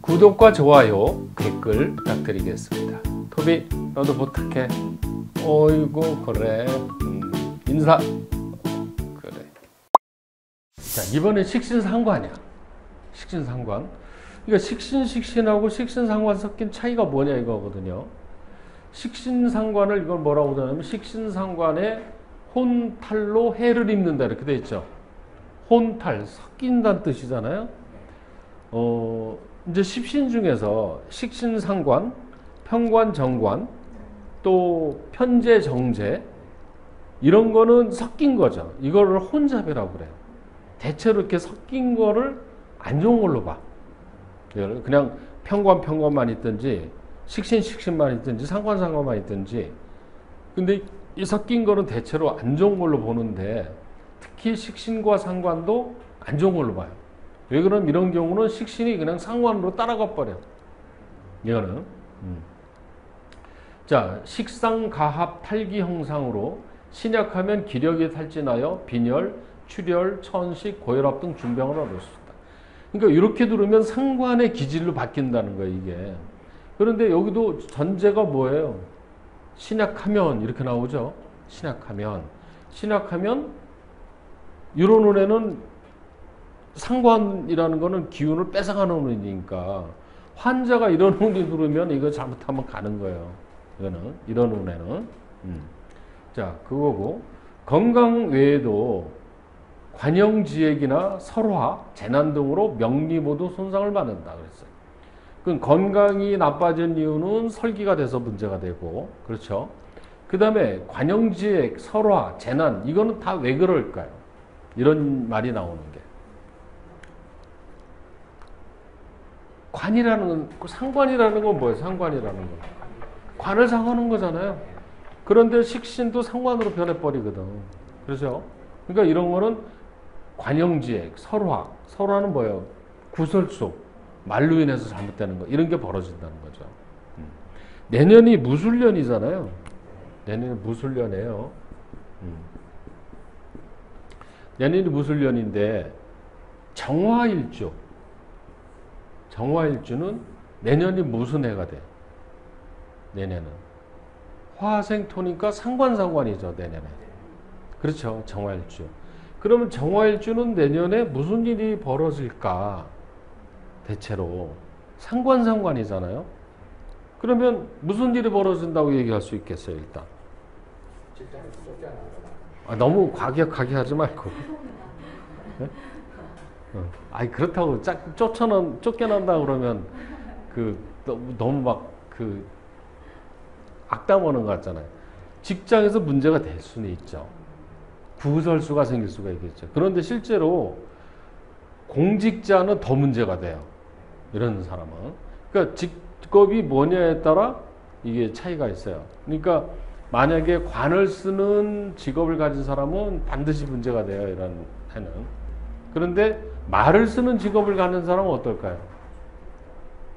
구독과 좋아요, 댓글 부탁드리겠습니다. 토비, 너도 부탁해. 어이구, 그래. 인사. 그래. 자, 이번엔 식신상관이야. 식신상관. 그러니까 식신하고 식신상관 섞인 차이가 뭐냐 이거거든요. 식신상관을 이걸 뭐라고 하냐면 식신상관에 혼탈로 해를 입는다 이렇게 돼 있죠. 혼탈, 섞인다는 뜻이잖아요. 이제 십신 중에서 식신상관, 평관정관, 또 편재정제 이런 거는 섞인 거죠. 이거를 혼잡이라고 그래요. 대체로 이렇게 섞인 거를 안 좋은 걸로 봐. 그냥 평관만 있든지 식신만 있든지 상관만 있든지. 근데 이 섞인 거는 대체로 안 좋은 걸로 보는데 특히 식신과 상관도 안 좋은 걸로 봐요. 왜 그러면 이런 경우는 식신이 그냥 상관으로 따라가 버려. 이거는. 자, 식상가합 탈기 형상으로 신약하면 기력이 탈진하여 빈혈, 출혈, 천식, 고혈압 등 중병을 얻을 수 있다. 그러니까 이렇게 들으면 상관의 기질로 바뀐다는 거예요, 이게. 그런데 여기도 전제가 뭐예요? 신약하면 이렇게 나오죠. 신약하면 이런 운에는 상관이라는 거는 기운을 뺏어가는 운이니까 환자가 이런 운이 들으면 이거 잘못하면 가는 거예요. 이거는 이런 운에는. 자, 그거고 건강 외에도 관형지액이나 설화, 재난 등으로 명리 모두 손상을 받는다 그랬어요. 그 건강이 나빠진 이유는 설기가 돼서 문제가 되고, 그렇죠. 그 다음에 관형지액, 설화, 재난 이거는 다 왜 그럴까요? 이런 말이 나오는 게. 관이라는 건, 상관이라는 건 뭐예요? 상관이라는 건. 관을 상하는 거잖아요. 그런데 식신도 상관으로 변해버리거든. 그렇죠? 그러니까 이런 거는 관형지액, 설화는 뭐예요? 구설수, 말로 인해서 잘못되는 거. 이런 게 벌어진다는 거죠. 내년이 무술년이잖아요. 내년이 무술년이에요. 내년이 무술년인데 정화일주는 내년이 무슨 해가 돼? 내년은 화생토니까 상관이죠. 내년에. 그렇죠. 정화일주. 그러면 정화일주는 내년에 무슨 일이 벌어질까? 대체로 상관이잖아요. 그러면 무슨 일이 벌어진다고 얘기할 수 있겠어요, 일단? 너무 과격하게 하지 말고. 네? 아니 그렇다고 쫓겨난다 그러면 너무 막 악담하는 것 같잖아요. 직장에서 문제가 될 수는 있죠. 구설수가 생길 수가 있겠죠. 그런데 실제로 공직자는 더 문제가 돼요. 이런 사람은. 그러니까 직업이 뭐냐에 따라 이게 차이가 있어요. 그러니까 만약에 관을 쓰는 직업을 가진 사람은 반드시 문제가 돼요. 이런 해는. 그런데 말을 쓰는 직업을 갖는 사람은 어떨까요?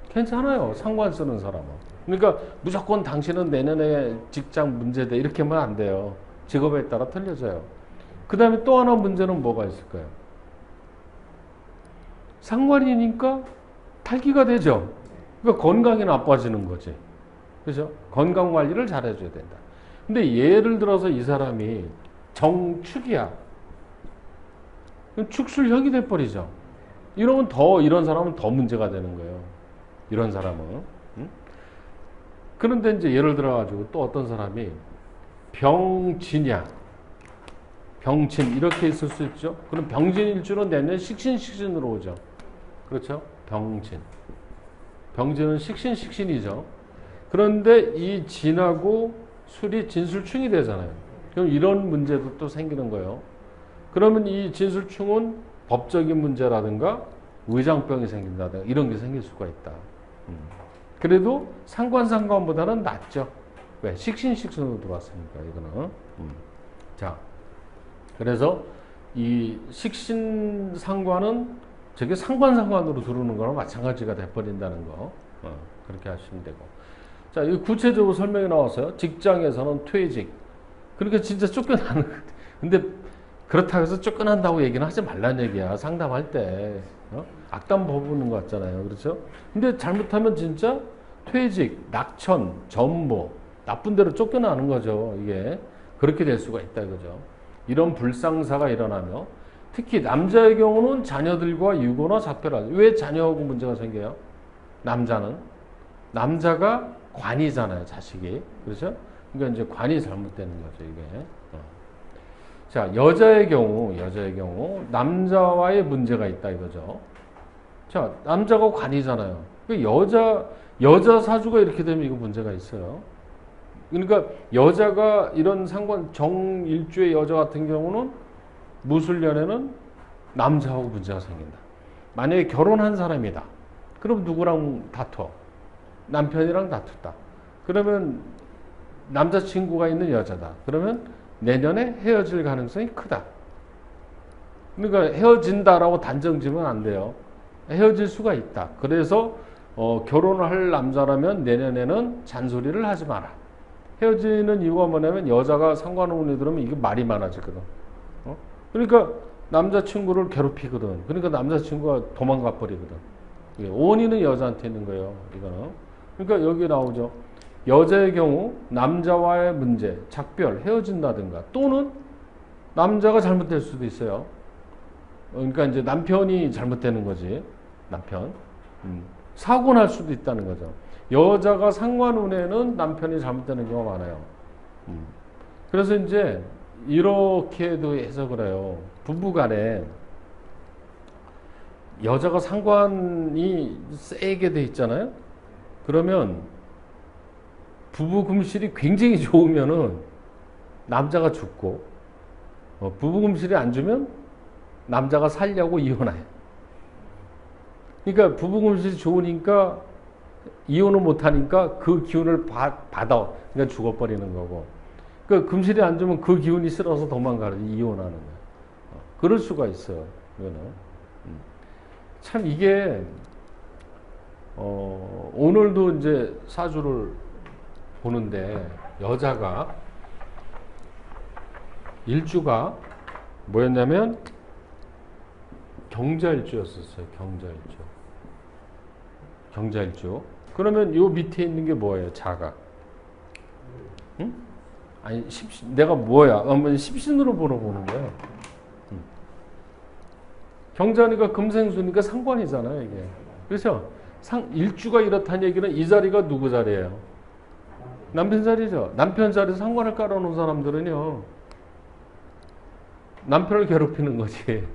괜찮아요. 상관 쓰는 사람은. 그러니까 무조건 당신은 내년에 직장 문제돼 이렇게 하면 안 돼요. 직업에 따라 틀려져요. 그 다음에 또 하나 문제는 뭐가 있을까요? 상관이니까 탈기가 되죠. 그러니까 건강이 나빠지는 거지. 그죠? 건강 관리를 잘 해줘야 된다. 근데 예를 들어서 이 사람이 정축이야. 축술형이 돼버리죠. 이러면 이런 사람은 더 문제가 되는 거예요. 이런 사람은. 그런데 이제 예를 들어가지고 또 어떤 사람이 병진 이렇게 있을 수 있죠. 그럼 병진일주는 내년 식신으로 오죠. 그렇죠? 병진은 식신이죠. 그런데 이 진하고 술이 진술충이 되잖아요. 그럼 이런 문제도 또 생기는 거예요. 그러면 이 진술충은 법적인 문제라든가 의장병이 생긴다든가 이런 게 생길 수가 있다. 그래도 상관보다는 낫죠. 왜? 식신으로 들어왔으니까 이거는. 자, 그래서 이 식신상관은 저게 상관으로 들어오는 거랑 마찬가지가 돼버린다는 거. 그렇게 하시면 되고. 자, 이 구체적으로 설명이 나왔어요. 직장에서는 퇴직. 그러니까 진짜 쫓겨나는. 근데 그렇다고 해서 쫓겨난다고 얘기는 하지 말란 얘기야. 상담할 때. 악담 퍼부는 것 같잖아요. 그렇죠? 근데 잘못하면 진짜 퇴직, 낙천, 전보, 나쁜 데로 쫓겨나는 거죠. 이게 그렇게 될 수가 있다 이거죠. 이런 불상사가 일어나며 특히 남자의 경우는 자녀들과 유고나 작별하죠. 왜 자녀하고 문제가 생겨요? 남자가 관이잖아요, 자식이. 그렇죠? 그러니까 이제 관이 잘못되는 거죠, 이게. 자, 여자의 경우 남자와의 문제가 있다 이거죠. 자, 남자가 관이잖아요. 그 여자 사주가 이렇게 되면 이거 문제가 있어요. 그러니까 여자가 이런 정일주의 여자 같은 경우는 무술년에는 남자하고 문제가 생긴다. 만약에 결혼한 사람이다. 그럼 누구랑 다퉈? 남편이랑 다투다. 그러면 남자친구가 있는 여자다. 그러면 내년에 헤어질 가능성이 크다. 그러니까 헤어진다라고 단정 지으면 안 돼요. 헤어질 수가 있다. 그래서 결혼을 할 남자라면 내년에는 잔소리를 하지 마라. 헤어지는 이유가 뭐냐면 여자가 상관혼에 들으면 이게 말이 많아지거든. 그러니까 남자친구를 괴롭히거든. 그러니까 남자친구가 도망가 버리거든. 원인은 여자한테 있는 거예요. 이거는. 그러니까 여기 나오죠. 여자의 경우 남자와의 문제, 작별, 헤어진다든가 또는 남자가 잘못될 수도 있어요. 그러니까 이제 남편이 잘못되는 거지. 남편. 사고 날 수도 있다는 거죠. 여자가 상관운에는 남편이 잘못되는 경우가 많아요. 그래서 이제 이렇게도 해석을 해요. 부부 간에 여자가 상관이 세게 돼 있잖아요. 그러면 부부 금실이 굉장히 좋으면은 남자가 죽고 부부 금실이 안 주면 남자가 살려고 이혼해. 그러니까 부부 금실이 좋으니까 이혼을 못하니까 그 기운을 받아. 그러니까 죽어버리는 거고. 그 금실이 안 주면 그 기운이 싫어서 도망가는 이혼하는 거예요. 그럴 수가 있어요. 이거는. 참 이게 오늘도 이제 사주를 보는데 여자가 일주가 뭐였냐면 경자일주였었어요. 경자일주. 그러면 요 밑에 있는 게 뭐예요? 자가. 응? 아니 내가 뭐야? 십신으로 보는 거야. 경자니까 금생수니까 상관이잖아요, 이게. 그렇죠? 일주가 이렇다는 얘기는 이 자리가 누구 자리예요? 남편 자리죠. 남편 자리에 상관을 깔아놓은 사람들은요, 남편을 괴롭히는 거지.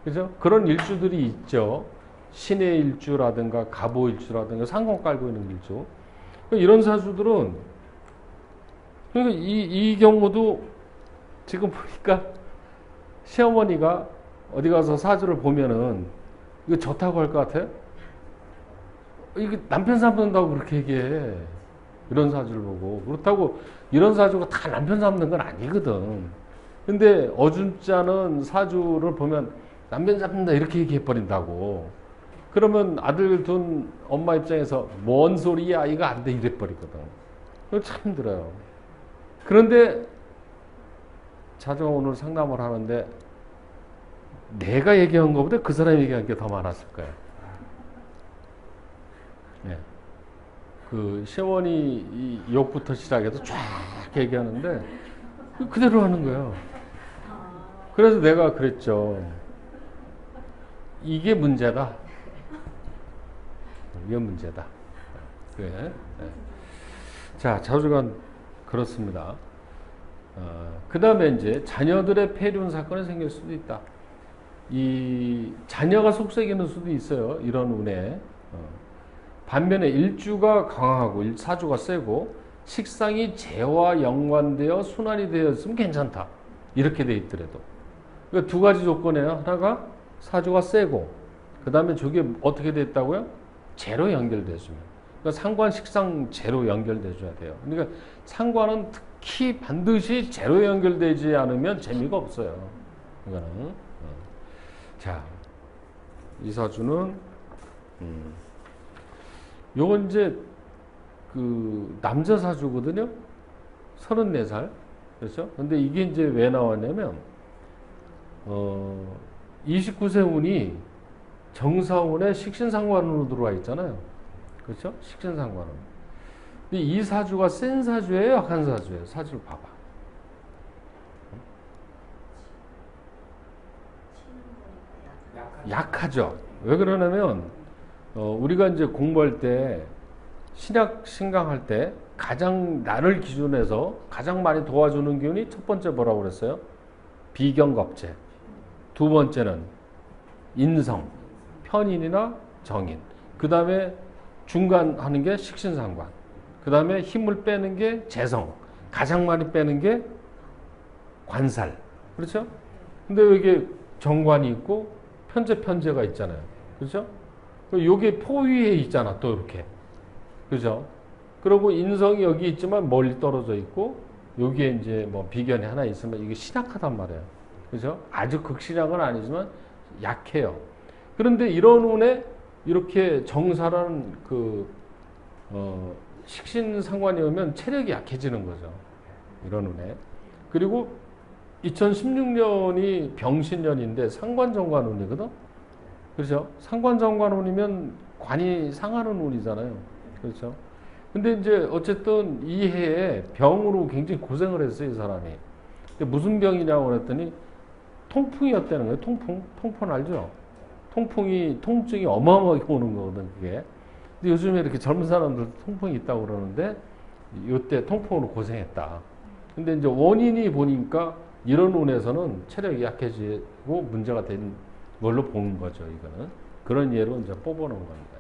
그죠? 그런 일주들이 있죠. 신의 일주라든가 갑오 일주라든가 상관 깔고 있는 일주. 이런 사주들은 그러니까 이 경우도 지금 보니까 시어머니가 어디 가서 사주를 보면은 이거 좋다고 할 것 같아요? 이게 남편 삼는다고 그렇게 얘기해. 이런 사주를 보고. 그렇다고 이런 사주가 다 남편 삼는 건 아니거든. 근데 어준자는 사주를 보면 남편 잡는다 이렇게 얘기해 버린다고. 그러면 아들 둔 엄마 입장에서 뭔 소리야 이거 안 돼 이래 버리거든. 그거 참 힘들어요. 그런데 자주 오늘 상담을 하는데 내가 얘기한 것보다 그 사람이 얘기한 게 더 많았을 거예요. 네. 그 시어머니 욕부터 시작해서 쫙 얘기하는데 그대로 하는 거예요. 그래서 내가 그랬죠. 이게 문제다. 이게 문제다. 그래. 네. 자, 자주간 그렇습니다. 그 다음에 이제 자녀들의 폐륜 사건이 생길 수도 있다. 이 자녀가 속썩이는 수도 있어요. 이런 운에. 반면에 일주가 강하고 사주가 세고 식상이 재와 연관되어 순환이 되었으면 괜찮다. 이렇게 돼 있더라도. 그러니까 두 가지 조건이에요. 하나가 사주가 세고 그 다음에 저게 어떻게 됐다고요? 재로 연결돼주면. 그러니까 상관 식상 재로 연결돼줘야 돼요. 그러니까 상관은 특히 반드시 재로 연결되지 않으면 재미가 없어요. 이거는. 자, 이 사주는 요건 이제 그 남자 사주거든요. 34살. 그렇죠? 근데 이게 이제 왜 나왔냐면 29세 운이 정사운에 식신상관으로 들어와 있잖아요. 그렇죠? 식신상관은. 근데 이 사주가 센 사주예요, 약한 사주예요? 사주를 봐봐. 약하죠. 왜 그러냐면 우리가 이제 공부할 때 신약 신강할 때 가장 나를 기준해서 가장 많이 도와주는 기운이 첫 번째 뭐라고 그랬어요? 비경겁재. 두 번째는 인성, 편인이나 정인. 그 다음에 중간 하는 게 식신상관. 그 다음에 힘을 빼는 게 재성. 가장 많이 빼는 게 관살. 그렇죠? 근데 여기 정관이 있고 편제가 있잖아요. 그렇죠? 요게 포위에 있잖아. 또 이렇게. 그죠? 그리고 인성이 여기 있지만 멀리 떨어져 있고 여기에 이제 뭐 비견이 하나 있으면 이게 신약하단 말이에요. 그죠? 아주 극신약은 아니지만 약해요. 그런데 이런 운에 이렇게 정사라는 식신 상관이 오면 체력이 약해지는 거죠. 이런 운에. 그리고 2016년이 병신년인데 상관정관 운이거든. 그렇죠? 상관정관 운이면 관이 상하는 운이잖아요. 그렇죠? 근데 이제 어쨌든 이 해에 병으로 굉장히 고생을 했어요, 이 사람이. 근데 무슨 병이냐고 그랬더니 통풍이었다는 거예요. 통풍 알죠? 통증이 어마어마하게 오는 거거든, 그게. 근데 요즘에 이렇게 젊은 사람들 통풍이 있다고 그러는데 이때 통풍으로 고생했다. 근데 이제 원인이 보니까 이런 운에서는 체력이 약해지고 문제가 된 걸로 보는 거죠, 이거는. 그런 예로 이제 뽑아놓은 겁니다.